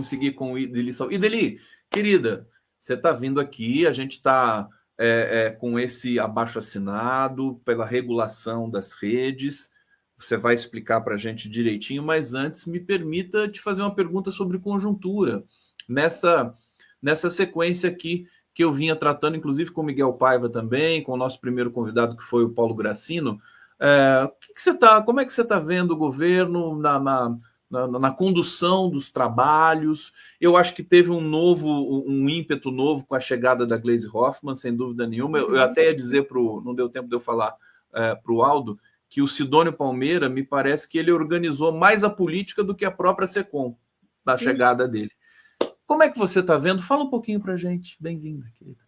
seguir com o Ideli. Ideli, querida, você está vindo aqui, a gente está com esse abaixo-assinado pela regulação das redes. Você vai explicar para a gente direitinho, mas antes me permita te fazer uma pergunta sobre conjuntura. Nessa sequência aqui que eu vinha tratando, inclusive com o Miguel Paiva também, com o nosso primeiro convidado, que foi o Paulo Gracino. Como é que você está vendo o governo na condução dos trabalhos? Eu acho que teve um ímpeto novo com a chegada da Gleisi Hoffmann, sem dúvida nenhuma. Eu até ia dizer, não deu tempo de eu falar para o Aldo, que o Sidônio Palmeira, me parece que ele organizou mais a política do que a própria SECOM, na chegada dele. Como é que você está vendo? Fala um pouquinho para a gente. Bem-vinda, querida.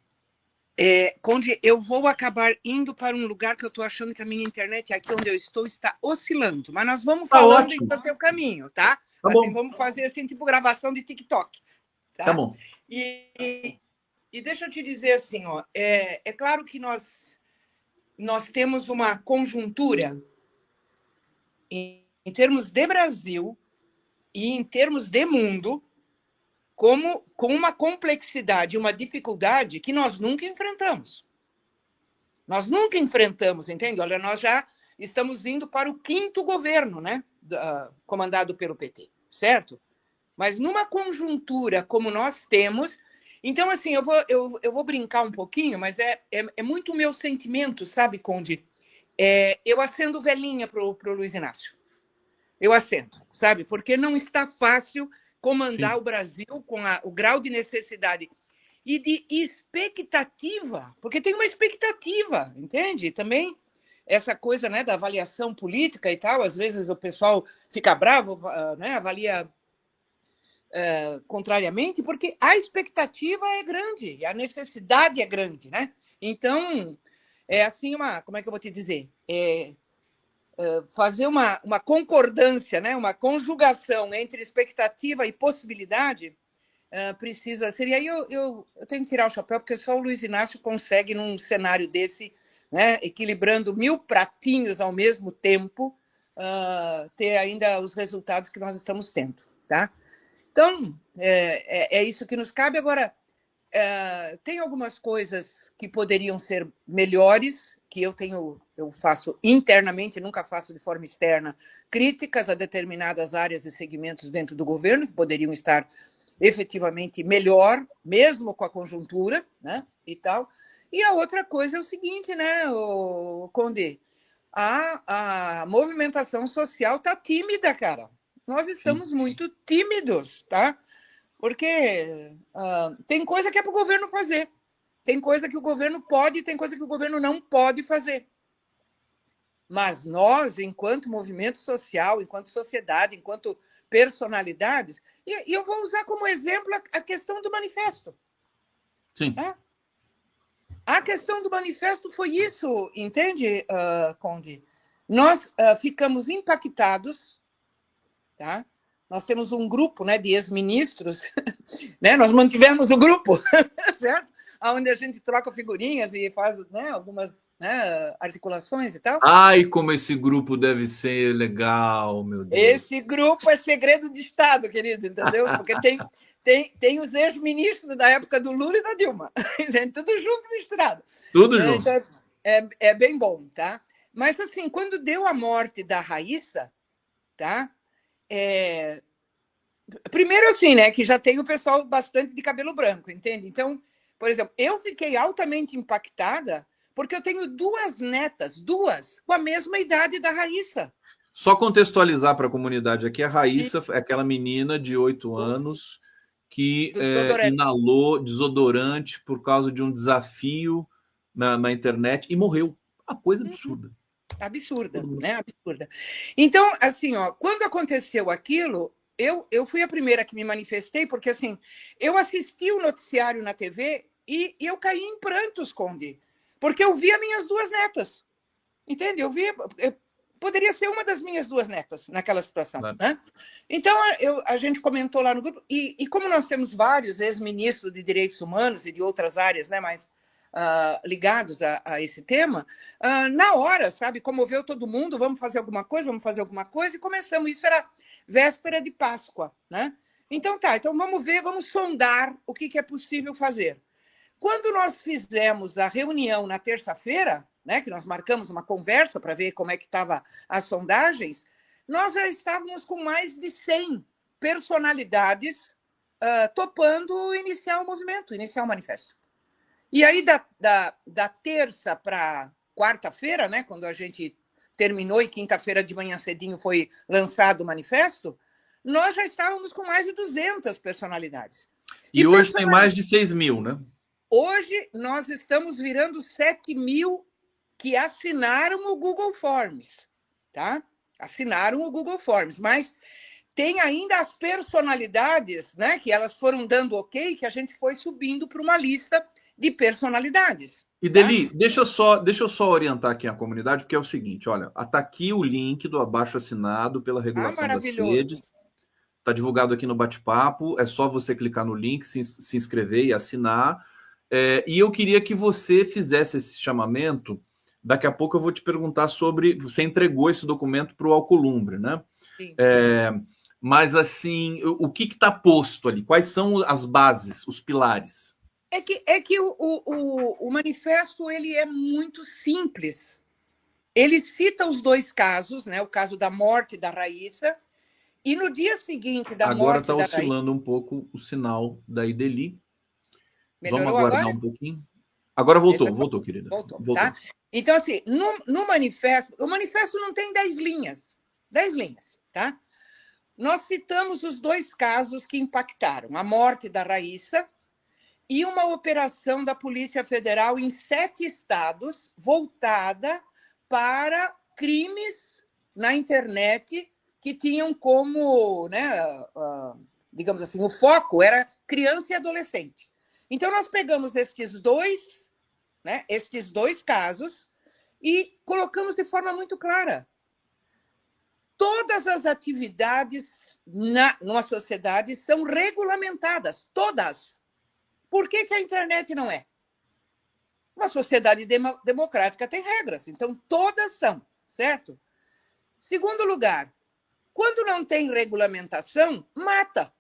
Conde, eu vou acabar indo para um lugar que eu estou achando que a minha internet aqui onde eu estou está oscilando, mas nós vamos falando enquanto é o caminho, tá? Assim, vamos fazer assim, tipo gravação de TikTok. Tá bom. E deixa eu te dizer assim, ó, é claro que nós temos uma conjuntura em termos de Brasil e em termos de mundo, com uma complexidade, uma dificuldade que nós nunca enfrentamos. Nós nunca enfrentamos, entende? Olha, nós já estamos indo para o 5º governo, né? Comandado pelo PT, certo? Mas numa conjuntura como nós temos... Então, assim, eu vou brincar um pouquinho, mas é muito o meu sentimento, sabe, Conde? Eu acendo velhinha para o Luiz Inácio. Eu acendo, sabe? Porque não está fácil comandar o Brasil com o grau de necessidade e de expectativa, porque tem uma expectativa, entende? Também essa coisa, né, da avaliação política e tal, às vezes o pessoal fica bravo, né, avalia contrariamente, porque a expectativa é grande, a necessidade é grande, né? Então, é assim como é que eu vou te dizer? Fazer uma concordância, né? Uma conjugação entre expectativa e possibilidade precisa ser. E aí eu tenho que tirar o chapéu, porque só o Luiz Inácio consegue, num cenário desse, né, equilibrando 1000 pratinhos ao mesmo tempo, ter ainda os resultados que nós estamos tendo. Tá? Então, é isso que nos cabe. Agora, tem algumas coisas que poderiam ser melhores, que eu faço internamente, nunca faço de forma externa, críticas a determinadas áreas e segmentos dentro do governo, que poderiam estar efetivamente melhor, mesmo com a conjuntura, né, e tal. E a outra coisa é o seguinte, né, Conde, a movimentação social está tímida, cara. Nós estamos muito tímidos, tá? Porque tem coisa que é para o governo fazer. Tem coisa que o governo pode, tem coisa que o governo não pode fazer. Mas nós, enquanto movimento social, enquanto sociedade, enquanto personalidades, e eu vou usar como exemplo a questão do manifesto. Sim. Tá? A questão do manifesto foi isso, entende, Conde? Nós ficamos impactados, tá? Nós temos um grupo, né, de ex-ministros, né? Nós mantivemos o grupo, certo? Onde a gente troca figurinhas e faz, né, algumas, né, articulações e tal. Ai, como esse grupo deve ser legal, meu Deus. Esse grupo é segredo de Estado, querido, entendeu? Porque tem os ex-ministros da época do Lula e da Dilma, tudo junto e misturado. Tudo junto. Então, é bem bom, tá? Mas, assim, quando deu a morte da Raíssa, tá? Primeiro, assim, né, que já tem o pessoal bastante de cabelo branco, entende? Então, por exemplo, eu fiquei altamente impactada porque eu tenho 2 netas, com a mesma idade da Raíssa. Só contextualizar para a comunidade aqui, a Raíssa é aquela menina de 8 anos que inalou desodorante por causa de um desafio na internet e morreu. Uma coisa absurda. Absurda, né? Absurda. Então, assim, ó, quando aconteceu aquilo, eu fui a primeira que me manifestei, porque, assim, eu assisti o noticiário na TV e eu caí em prantos, Conde, porque eu vi as minhas 2 netas, entende? Poderia ser uma das minhas 2 netas naquela situação, claro, né? Então, a gente comentou lá no grupo, e como nós temos vários ex-ministros de direitos humanos e de outras áreas, né, mais ligados a esse tema, na hora, sabe, comoveu todo mundo, vamos fazer alguma coisa, e começamos. Isso era véspera de Páscoa, né? Então tá, então vamos ver, vamos sondar o que é possível fazer. Quando nós fizemos a reunião na terça-feira, né, que nós marcamos uma conversa para ver como é que estavam as sondagens, nós já estávamos com mais de 100 personalidades topando iniciar o movimento, iniciar o manifesto. E aí, da terça para quarta-feira, né, quando a gente terminou e quinta-feira de manhã cedinho foi lançado o manifesto, nós já estávamos com mais de 200 personalidades. E hoje tem mais de 6 mil, né? Hoje nós estamos virando 7 mil que assinaram o Google Forms, tá? Assinaram o Google Forms, mas tem ainda as personalidades, né, que elas foram dando ok, que a gente foi subindo para uma lista de personalidades. E Deli, tá? deixa eu só orientar aqui a comunidade, porque é o seguinte, olha, tá aqui o link do abaixo assinado pela regulação das redes. Está divulgado aqui no bate-papo, é só você clicar no link, se inscrever e assinar. E eu queria que você fizesse esse chamamento. Daqui a pouco eu vou te perguntar sobre... Você entregou esse documento para o Alcolumbre, né? Sim. Mas, assim, o que está posto ali? Quais são as bases, os pilares? É que o manifesto ele é muito simples. Ele cita os dois casos, né? O caso da morte da Raíssa, e no dia seguinte da agora morte da Raíssa... Agora está oscilando um pouco o sinal da Ideli. Melhorou Vamos aguardar agora? Um pouquinho. Agora voltou, querida. Voltou. Tá? Então, assim, no manifesto... O manifesto não tem 10 linhas. 10 linhas, tá? Nós citamos os dois casos que impactaram. A morte da Raíssa e uma operação da Polícia Federal em 7 estados voltada para crimes na internet que tinham como, né, digamos assim, o foco era criança e adolescente. Então, nós pegamos estes dois casos e colocamos de forma muito clara. Todas as atividades numa sociedade são regulamentadas, todas. Por que a internet não é? Uma sociedade democrática tem regras, então todas são, certo? Segundo lugar, quando não tem regulamentação, mata,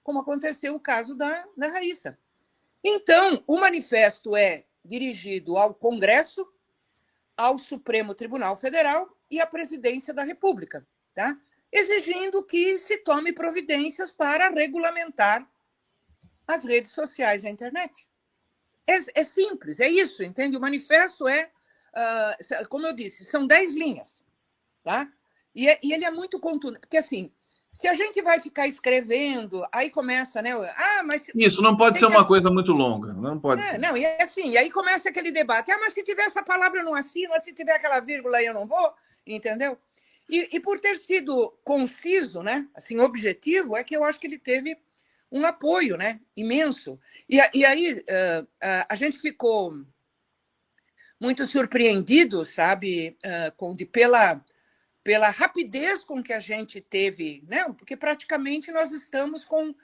como aconteceu o caso da Raíssa. Então, o manifesto é dirigido ao Congresso, ao Supremo Tribunal Federal e à Presidência da República, tá? Exigindo que se tome providências para regulamentar as redes sociais da internet. É simples, é isso, entende? O manifesto como eu disse, são 10 linhas, tá? E ele é muito contundente, porque assim, se a gente vai ficar escrevendo, aí começa, né? Mas isso não pode ser uma coisa muito longa, não pode ser. Não, e é assim, e aí começa aquele debate. Mas se tiver essa palavra eu não assino, mas se tiver aquela vírgula eu não vou, entendeu? E por ter sido conciso, né? Assim, objetivo, é que eu acho que ele teve um apoio, né? Imenso. E aí a gente ficou muito surpreendido, sabe, pela rapidez com que a gente teve, né? Porque praticamente nós estamos com...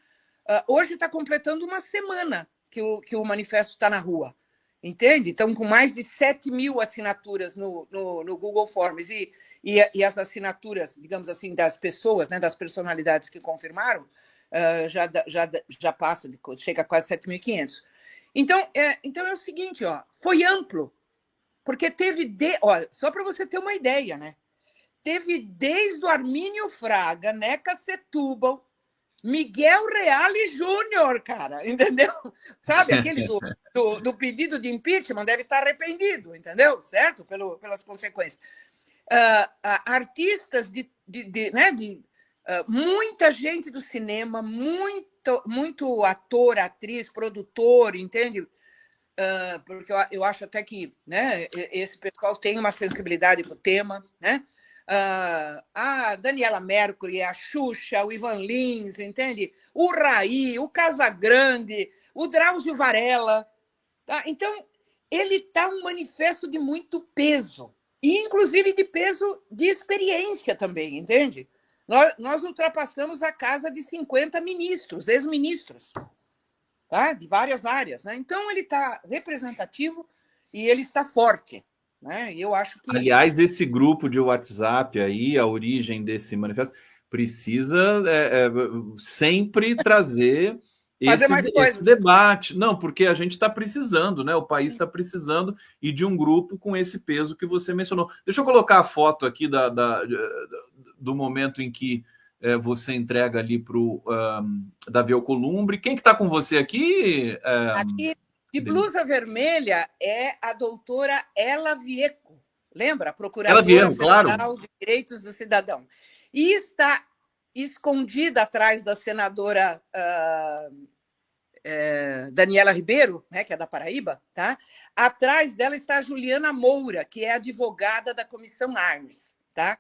hoje está completando uma semana que o manifesto está na rua, entende? Então, com mais de 7 mil assinaturas no Google Forms e as assinaturas, digamos assim, das pessoas, né, das personalidades que confirmaram, já passa, chega a quase 7.500. Então é o seguinte, foi amplo, porque teve... Olha, só para você ter uma ideia, né? Teve desde o Armínio Fraga, Neca Setúbal, Miguel Reale Júnior, cara, entendeu? Sabe, aquele do pedido de impeachment deve estar arrependido, entendeu? Certo? Pelas consequências. Artistas muita gente do cinema, muito ator, atriz, produtor, entende? Porque eu acho até que, né, esse pessoal tem uma sensibilidade para o tema, né? A Daniela Mercury, a Xuxa, o Ivan Lins, entende? O Raí, o Casagrande, o Drauzio Varela. Tá? Então, ele está um manifesto de muito peso, e inclusive de peso de experiência também, entende? Nós ultrapassamos a casa de 50 ministros, ex-ministros, tá? De várias áreas, né? Então, ele está representativo e ele está forte. Né? E eu acho que... Aliás, esse grupo de WhatsApp aí, a origem desse manifesto, precisa sempre trazer Fazer mais esse coisas. debate. Não, porque a gente está precisando, né? O país está precisando, e de um grupo com esse peso que você mencionou. Deixa eu colocar a foto aqui do momento em que você entrega ali para o Davi Alcolumbre. Quem que está com você aqui? Aqui, de blusa vermelha, é a doutora Ela Vieco. Lembra? Ela Procuradora Vieco, claro. Federal de Direitos do Cidadão. E está escondida atrás da senadora Daniela Ribeiro, né, que é da Paraíba, tá? Atrás dela está a Juliana Moura, que é advogada da Comissão Armes, tá?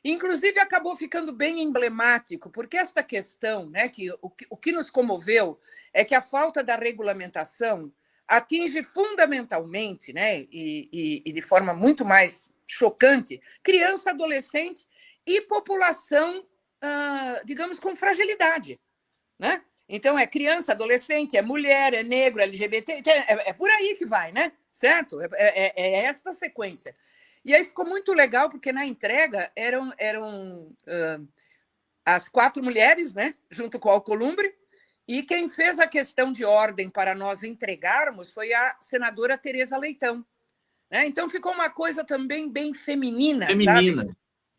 Inclusive, acabou ficando bem emblemático, porque esta questão, né, que o que nos comoveu é que a falta da regulamentação atinge fundamentalmente, né, e de forma muito mais chocante, criança, adolescente e população, digamos, com fragilidade, né? Então, é criança, adolescente, é mulher, é negro, LGBT, é por aí que vai, né? Certo? É esta sequência. E aí ficou muito legal, porque na entrega eram as 4 mulheres, né, junto com o Alcolumbre, e quem fez a questão de ordem para nós entregarmos foi a senadora Tereza Leitão. Né? Então ficou uma coisa também bem feminina, sabe?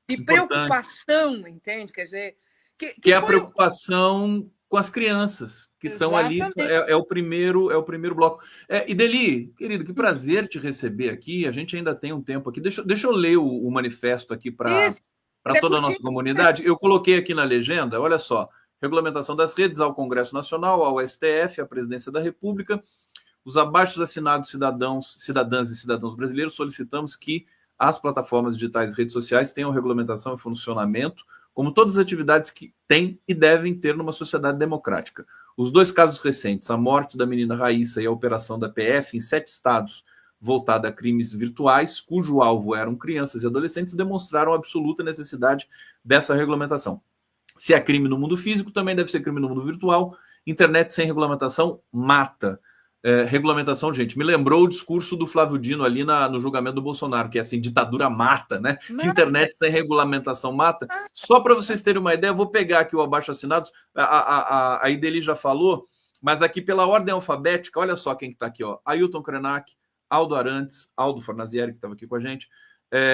De preocupação, entende? Quer dizer, que é a preocupação com as crianças que estão ali. É o primeiro bloco. Ideli, querido, que prazer te receber aqui. A gente ainda tem um tempo aqui. Deixa eu ler o manifesto aqui para toda a nossa comunidade. Eu coloquei aqui na legenda, olha só, regulamentação das redes ao Congresso Nacional, ao STF, à Presidência da República. Os abaixo assinados cidadãs e cidadãos brasileiros solicitamos que as plataformas digitais e redes sociais tenham regulamentação e funcionamento como todas as atividades que têm e devem ter numa sociedade democrática. Os 2 casos recentes, a morte da menina Raíssa e a operação da PF em 7 estados voltada a crimes virtuais, cujo alvo eram crianças e adolescentes, demonstraram a absoluta necessidade dessa regulamentação. Se é crime no mundo físico, também deve ser crime no mundo virtual. Internet sem regulamentação mata. Regulamentação, gente, me lembrou o discurso do Flávio Dino ali no julgamento do Bolsonaro, que é assim, ditadura mata, né? Que internet sem regulamentação mata. Só para vocês terem uma ideia, eu vou pegar aqui o abaixo-assinado, a Ideli já falou, mas aqui pela ordem alfabética, olha só quem está aqui, ó. Ailton Krenak, Aldo Arantes, Aldo Fornazieri, que estava aqui com a gente,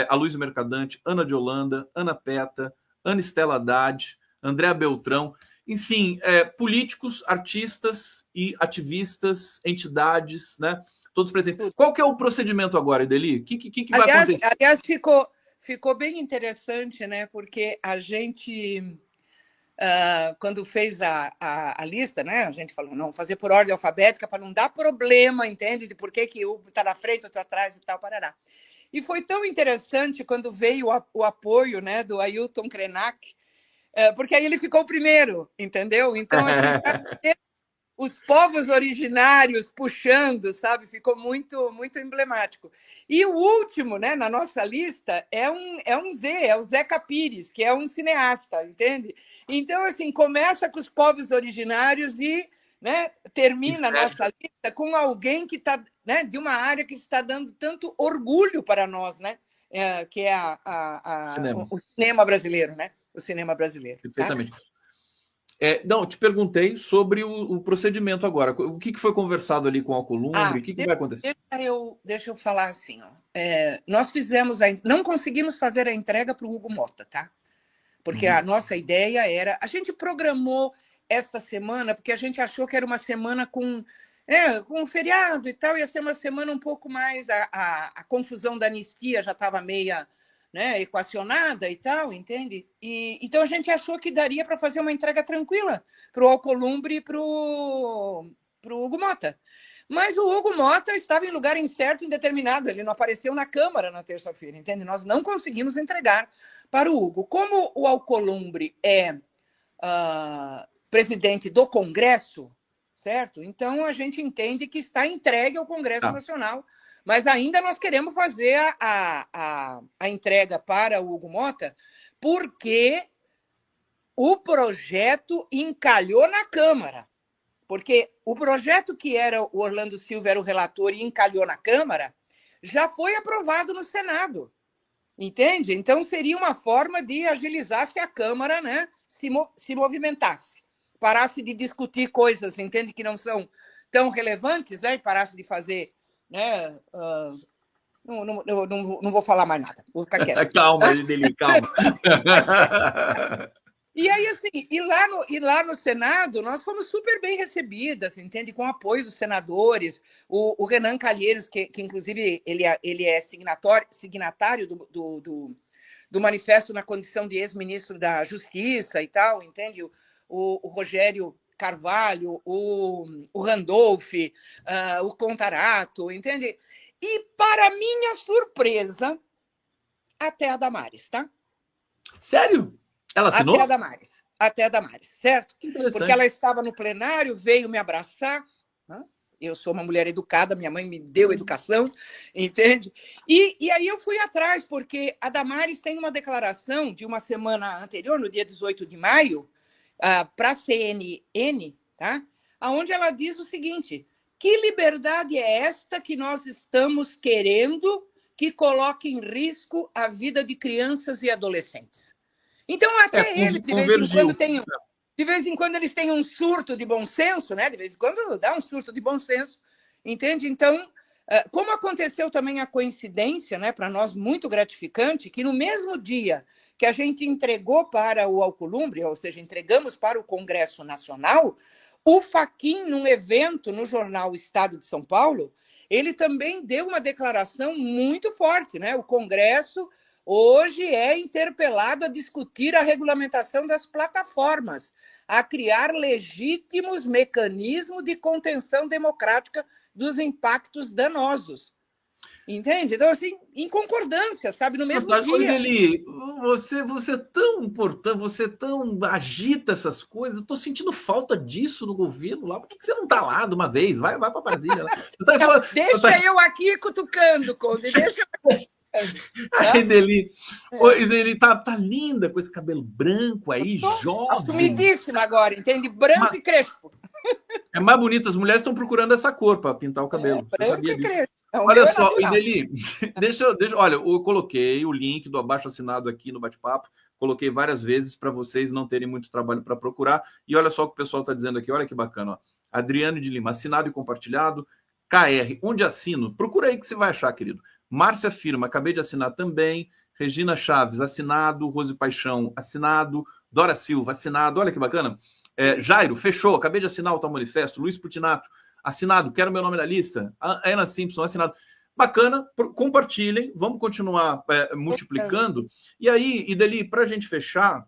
Aloysio Mercadante, Ana de Holanda, Ana Peta, Ana Estela Haddad, Andréa Beltrão. Enfim, políticos, artistas e ativistas, entidades, né? Todos presentes. Qual que é o procedimento agora, Ideli? O que vai acontecer? Aliás, ficou bem interessante, né? Porque a gente, quando fez a lista, né? A gente falou, não, fazer por ordem alfabética para não dar problema, entende? De por que um está na frente, outro atrás e tal, parará. E foi tão interessante quando veio o apoio, né, do Ailton Krenak, porque aí ele ficou o primeiro, entendeu? Então, os povos originários puxando, sabe? Ficou muito, muito emblemático. E o último, né, na nossa lista é o Zeca Pires, que é um cineasta, entende? Então, assim, começa com os povos originários e, né, termina a nossa lista com alguém que está, né, de uma área que está dando tanto orgulho para nós, né? Que é o cinema brasileiro, né? O cinema brasileiro. Perfeitamente. Tá? Não, te perguntei sobre o procedimento agora. O que foi conversado ali com o Alcolumbre? O que vai acontecer? Deixa eu falar assim. Ó. Nós não conseguimos fazer a entrega para o Hugo Motta, tá? Porque a nossa ideia era... A gente programou esta semana, porque a gente achou que era uma semana com um feriado e tal, ia ser uma semana um pouco mais... A confusão da anistia já estava meia... Né, equacionada e tal, entende? Então a gente achou que daria para fazer uma entrega tranquila para o Alcolumbre e para o Hugo Motta. Mas o Hugo Motta estava em lugar incerto, indeterminado, ele não apareceu na Câmara na terça-feira, entende? Nós não conseguimos entregar para o Hugo. Como o Alcolumbre é presidente do Congresso, certo? Então a gente entende que está entregue ao Congresso Nacional. Mas ainda nós queremos fazer a entrega para o Hugo Motta, porque o projeto encalhou na Câmara. Porque o projeto que era o Orlando Silva era o relator e encalhou na Câmara, já foi aprovado no Senado. Entende? Então, seria uma forma de agilizar se a Câmara, né, se movimentasse, parasse de discutir coisas, entende, que não são tão relevantes, né, e parasse de fazer, né, não vou falar mais nada, vou ficar quieto. Calma, Ideli, calma. E aí, assim, lá no Senado, nós fomos super bem recebidas, entende? Com o apoio dos senadores, o Renan Calheiros, que inclusive ele é signatário do manifesto na condição de ex-ministro da Justiça e tal, entende? O Rogério Carvalho, o Randolph, o Contarato, entende? E, para minha surpresa, até a Damares, tá? Sério? Ela assinou? Até a Damares, certo? Porque ela Interessante. estava no plenário, veio me abraçar. Né? Eu sou uma mulher educada, minha mãe me deu educação, entende? E aí eu fui atrás, porque a Damares tem uma declaração de uma semana anterior, no dia 18 de maio, para a CNN, tá? Onde ela diz o seguinte: que liberdade é esta que nós estamos querendo que coloque em risco a vida de crianças e adolescentes? Então, até eles, de vez em quando, eles têm um surto de bom senso, né? De vez em quando dá um surto de bom senso, entende? Então, como aconteceu também a coincidência, né, para nós muito gratificante, que no mesmo dia que a gente entregou para o Alcolumbre, ou seja, entregamos para o Congresso Nacional, o Fachin, num evento no jornal Estado de São Paulo, ele também deu uma declaração muito forte, né? O Congresso hoje é interpelado a discutir a regulamentação das plataformas, a criar legítimos mecanismos de contenção democrática dos impactos danosos. Entende? Então, assim, em concordância, sabe? No mesmo dia. Ideli, você é tão importante, você tão agita essas coisas. Eu estou sentindo falta disso no governo lá. Por que você não está lá de uma vez? Vai para Brasília. Deixa eu aqui cutucando, Conde. Deixa eu... A Ideli tá linda com esse cabelo branco aí, jovem. Assumidíssima agora, entende? Branco e crespo. É mais bonito. As mulheres estão procurando essa cor para pintar o cabelo. Branco e crespo. Olha só, Ideli, olha, eu coloquei o link do abaixo assinado aqui no bate-papo, coloquei várias vezes para vocês não terem muito trabalho para procurar. E olha só o que o pessoal está dizendo aqui, olha que bacana, ó. Adriane de Lima, assinado e compartilhado. KR, onde assino? Procura aí que você vai achar, querido. Márcia Firma, acabei de assinar também. Regina Chaves, assinado. Rose Paixão, assinado. Dora Silva, assinado. Olha que bacana. Jairo, fechou, acabei de assinar o tal manifesto. Luiz Putinato, assinado, quero meu nome na lista. Ana Simpson, assinado. Bacana, compartilhem, vamos continuar multiplicando. E aí, Ideli, para a gente fechar,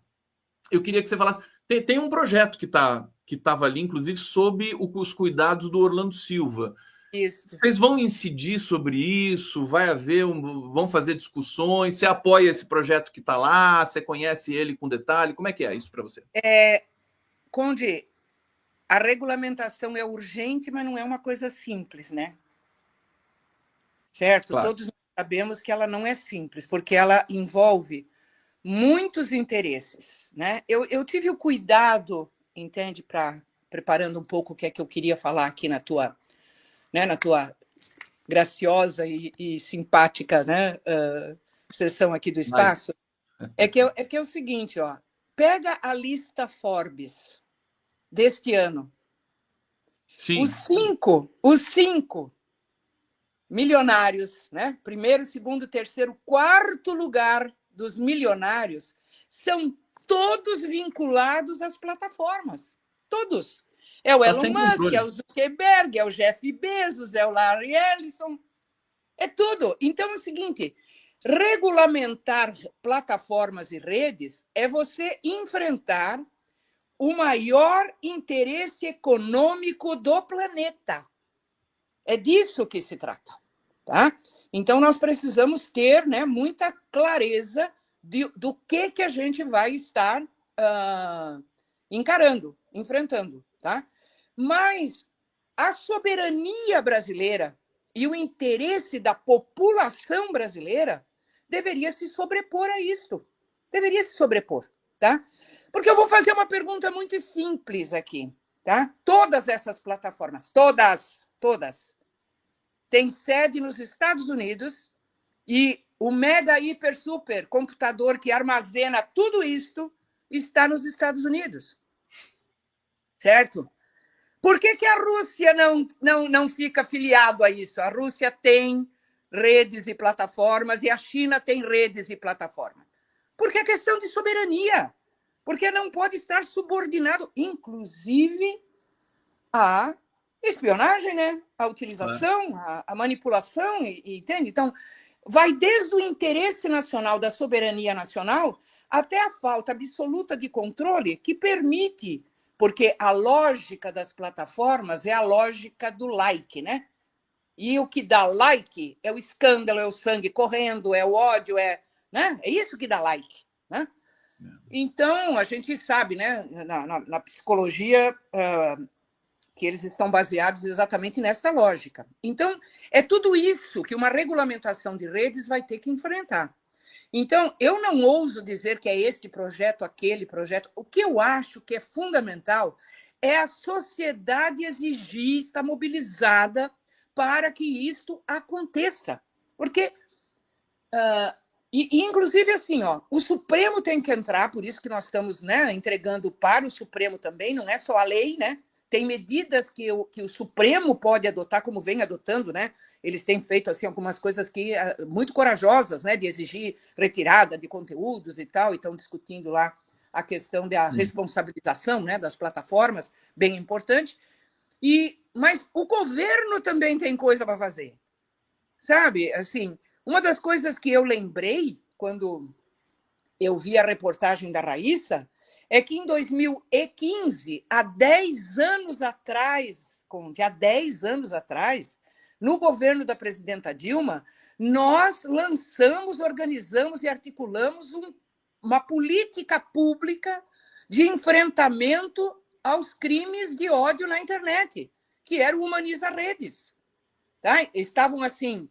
eu queria que você falasse, tem um projeto que estava ali, inclusive, sob os cuidados do Orlando Silva. Isso. Vocês vão incidir sobre isso? Vão fazer discussões? Você apoia esse projeto que está lá? Você conhece ele com detalhe? Como é que é isso para você? Conde, a regulamentação é urgente, mas não é uma coisa simples, né? Certo? Claro. Todos sabemos que ela não é simples, porque ela envolve muitos interesses, né? Eu tive o cuidado, entende, preparando um pouco o que é que eu queria falar aqui na tua graciosa e simpática, né, sessão aqui do espaço, é que é o seguinte, ó, pega a lista Forbes deste ano. Sim. Os cinco milionários, né? Primeiro, segundo, terceiro, quarto lugar dos milionários são todos vinculados às plataformas. Todos. É o Elon Musk, é o Zuckerberg, é o Jeff Bezos, é o Larry Ellison. É tudo. Então, é o seguinte, regulamentar plataformas e redes é você enfrentar o maior interesse econômico do planeta. É disso que se trata, tá? Então, nós precisamos ter, né, muita clareza do que a gente vai estar encarando, enfrentando, tá? Mas a soberania brasileira e o interesse da população brasileira deveria se sobrepor a isto. Deveria se sobrepor, tá? Porque eu vou fazer uma pergunta muito simples aqui, tá? Todas essas plataformas, todas, têm sede nos Estados Unidos e o mega, hiper, super computador que armazena tudo isto está nos Estados Unidos. Certo? Por que a Rússia não fica afiliado a isso? A Rússia tem redes e plataformas e a China tem redes e plataformas. Porque é questão de soberania. Porque não pode estar subordinado, inclusive, à espionagem, né? À utilização, à manipulação, entende? Então, vai desde o interesse nacional, da soberania nacional, até a falta absoluta de controle que permite, porque a lógica das plataformas é a lógica do like, né? E o que dá like é o escândalo, é o sangue correndo, é o ódio, né? É isso que dá like, né? Então, a gente sabe, né, na psicologia, que eles estão baseados exatamente nessa lógica. Então, é tudo isso que uma regulamentação de redes vai ter que enfrentar. Então, eu não ouso dizer que é este projeto, aquele projeto. O que eu acho que é fundamental é a sociedade exigir, estar mobilizada para que isto aconteça. Porque, inclusive, assim, o Supremo tem que entrar, por isso que nós estamos, né, entregando para o Supremo também, não é só a lei, né? Tem medidas que o Supremo pode adotar, como vem adotando, né? Eles têm feito assim, algumas coisas que muito corajosas, né? De exigir retirada de conteúdos e tal, e estão discutindo lá a questão da responsabilização, né, das plataformas, bem importante. Mas o governo também tem coisa para fazer. Sabe? Assim, uma das coisas que eu lembrei quando eu vi a reportagem da Raíssa é que em 2015, há 10 anos atrás, no governo da presidenta Dilma, nós lançamos, organizamos e articulamos uma política pública de enfrentamento aos crimes de ódio na internet, que era o Humaniza Redes. Tá? Estavam, assim,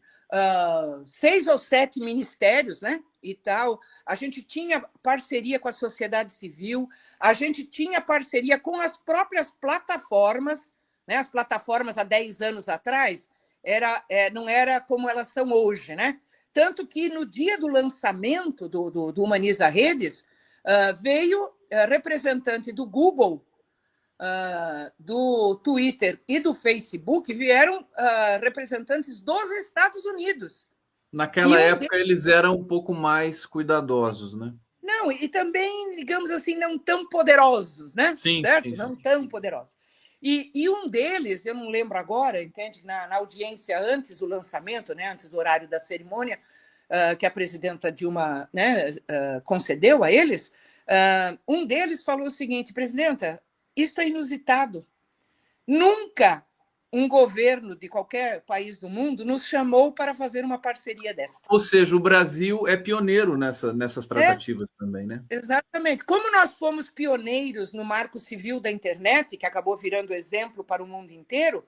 6 ou 7 ministérios, né? E tal. A gente tinha parceria com a sociedade civil, a gente tinha parceria com as próprias plataformas, né? As plataformas há 10 anos atrás não era como elas são hoje, né? Tanto que no dia do lançamento do Humaniza Redes, veio representante do Google, do Twitter e do Facebook, vieram representantes dos Estados Unidos. Naquela época, eles eram um pouco mais cuidadosos, né? Não, e também, digamos assim, não tão poderosos, né? Sim, certo? Sim. Não tão poderosos. E um deles, eu não lembro agora, entende? Na audiência antes do lançamento, né? Antes do horário da cerimônia, que a presidenta Dilma, né, concedeu a eles, um deles falou o seguinte: presidenta, isso é inusitado. Nunca um governo de qualquer país do mundo nos chamou para fazer uma parceria dessa. Ou seja, o Brasil é pioneiro nessas tratativas também, né? Exatamente. Como nós fomos pioneiros no Marco Civil da internet, que acabou virando exemplo para o mundo inteiro,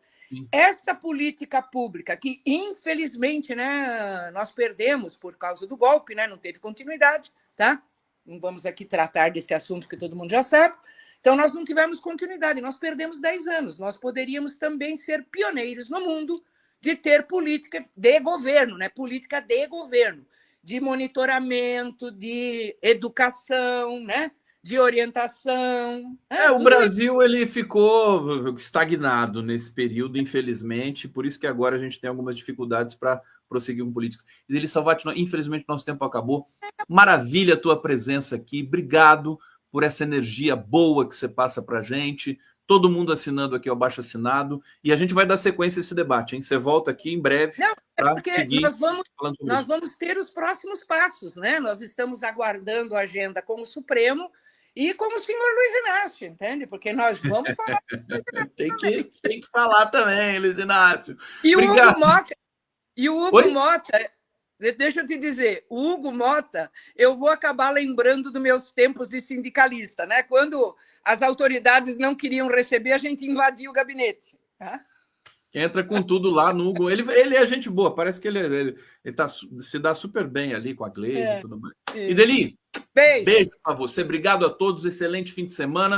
esta política pública, que infelizmente, né, nós perdemos por causa do golpe, né, não teve continuidade, tá? Não vamos aqui tratar desse assunto que todo mundo já sabe. Então, nós não tivemos continuidade, nós perdemos 10 anos. Nós poderíamos também ser pioneiros no mundo de ter política de governo, né? Política de governo, de monitoramento, de educação, né? De orientação. O Brasil ele ficou estagnado nesse período, infelizmente, por isso que agora a gente tem algumas dificuldades para prosseguir com políticas. Eli Salvati, infelizmente nosso tempo acabou. Maravilha a tua presença aqui, obrigado por essa energia boa que você passa para a gente, todo mundo assinando aqui o Abaixo Assinado, e a gente vai dar sequência a esse debate, hein? Você volta aqui em breve para seguir. Nós vamos ter os próximos passos, né? Nós estamos aguardando a agenda com o Supremo e com o senhor Luiz Inácio, entende? Porque nós vamos falar. tem que falar também, Luiz Inácio. E o Hugo Mota, deixa eu te dizer, o Hugo Mota, eu vou acabar lembrando dos meus tempos de sindicalista, né? Quando as autoridades não queriam receber, a gente invadia o gabinete. Tá? Entra com tudo lá no Hugo. Ele é gente boa, parece que ele se dá super bem ali com a Gleisi e tudo mais. Ideli, beijo para você, obrigado a todos, excelente fim de semana.